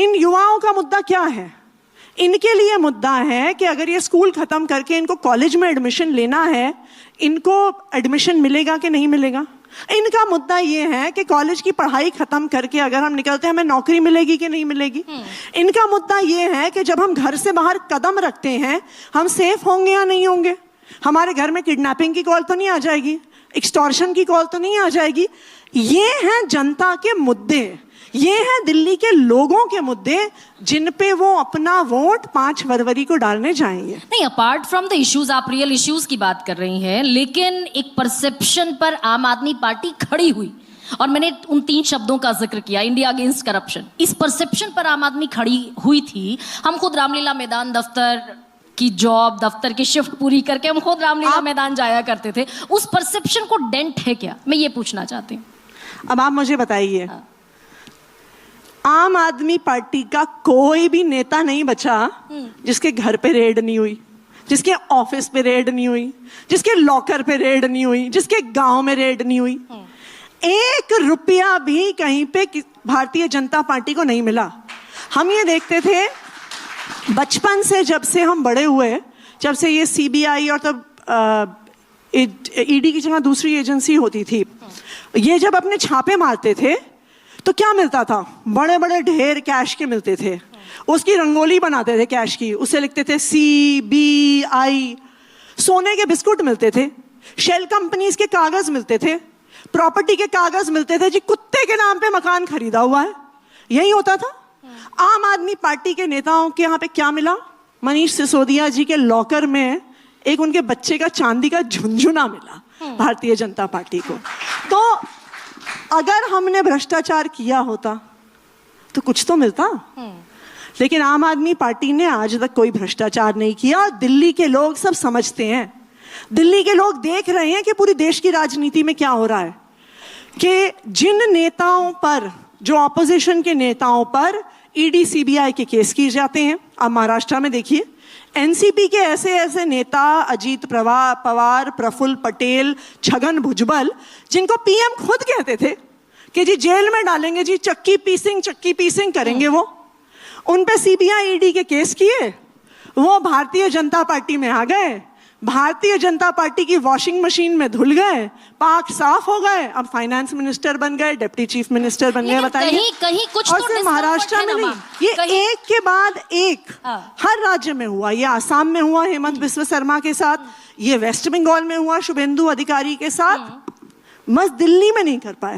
इन युवाओं का मुद्दा क्या है? इनके लिए मुद्दा है कि अगर ये स्कूल खत्म करके इनको कॉलेज में एडमिशन लेना है, इनको एडमिशन मिलेगा कि नहीं मिलेगा। इनका मुद्दा ये है कि कॉलेज की पढ़ाई खत्म करके अगर हम निकलते हैं हमें नौकरी मिलेगी कि नहीं मिलेगी। इनका मुद्दा ये है कि जब हम घर से बाहर कदम रखते हैं हम सेफ होंगे या नहीं होंगे, हमारे घर में किडनैपिंग की कॉल तो नहीं आ जाएगी, एक्सटॉर्शन की कॉल तो नहीं आ जाएगी। ये हैं जनता के मुद्दे, ये हैं दिल्ली के लोगों के मुद्दे जिन पे वो अपना वोट 5 फरवरी को डालने जाएंगे। नहीं, अपार्ट फ्रॉम द इश्यूज, आप रियल इश्यूज की बात कर रही हैं, लेकिन एक परसेप्शन पर आम आदमी पार्टी खड़ी हुई, और मैंने उन 3 शब्दों का जिक्र किया, इंडिया अगेंस्ट करप्शन। इस परसेप्शन पर आम आदमी खड़ी हुई थी। हम खुद रामलीला मैदान, दफ्तर की जॉब, दफ्तर की शिफ्ट पूरी करके हम खुद रामलीला मैदान जाया करते थे। उस परसेप्शन को डेंट है क्या, मैं ये पूछना चाहती हूँ। अब आप मुझे बताइए, आम आदमी पार्टी का कोई भी नेता नहीं बचा जिसके घर पे रेड नहीं हुई, जिसके ऑफिस पे रेड नहीं हुई, जिसके लॉकर पे रेड नहीं हुई, जिसके गांव में रेड नहीं हुई। 1 रुपया भी कहीं पे भारतीय जनता पार्टी को नहीं मिला। हम ये देखते थे बचपन से, जब से हम बड़े हुए, जब से ये सीबीआई और तब ईडी की जगह दूसरी एजेंसी होती थी, ये जब अपने छापे मारते थे तो क्या मिलता था? बड़े बड़े ढेर कैश के मिलते थे। उसकी रंगोली बनाते थे कैश की, उसे लिखते थे CBI। सोने के बिस्कुट मिलते थे, शेल कंपनीज के कागज मिलते थे, प्रॉपर्टी के कागज मिलते थे जी, कुत्ते के नाम पे मकान खरीदा हुआ है, यही होता था। आम आदमी पार्टी के नेताओं के यहाँ पे क्या मिला? मनीष सिसोदिया जी के लॉकर में एक उनके बच्चे का चांदी का झुनझुना मिला भारतीय जनता पार्टी को। तो अगर हमने भ्रष्टाचार किया होता तो कुछ तो मिलता, लेकिन आम आदमी पार्टी ने आज तक कोई भ्रष्टाचार नहीं किया। और दिल्ली के लोग सब समझते हैं, दिल्ली के लोग देख रहे हैं कि पूरी देश की राजनीति में क्या हो रहा है, कि जिन नेताओं पर, जो ऑपोजिशन के नेताओं पर ईडी CBI के केस किए जाते हैं। अब महाराष्ट्र में देखिए, एनसीपी के ऐसे ऐसे नेता, अजीत पवार, प्रफुल्ल पटेल, छगन भुजबल, जिनको पीएम खुद कहते थे कि जी जेल में डालेंगे जी, चक्की पीसिंग करेंगे वो, उन पे CBI ईडी के केस किए, वो भारतीय जनता पार्टी में आ गए, भारतीय जनता पार्टी की वॉशिंग मशीन में धुल गए, पाक साफ हो गए, अब फाइनेंस मिनिस्टर बन गए, डिप्टी चीफ मिनिस्टर बन गए। बताइए, कहीं कुछ और तो सिर्फ महाराष्ट्र में नहीं, ये एक के बाद एक हर राज्य में हुआ। ये आसाम में हुआ हेमंत बिस्व शर्मा के साथ, ये वेस्ट बंगाल में हुआ शुभेंदु अधिकारी के साथ, बस दिल्ली में नहीं कर पाए।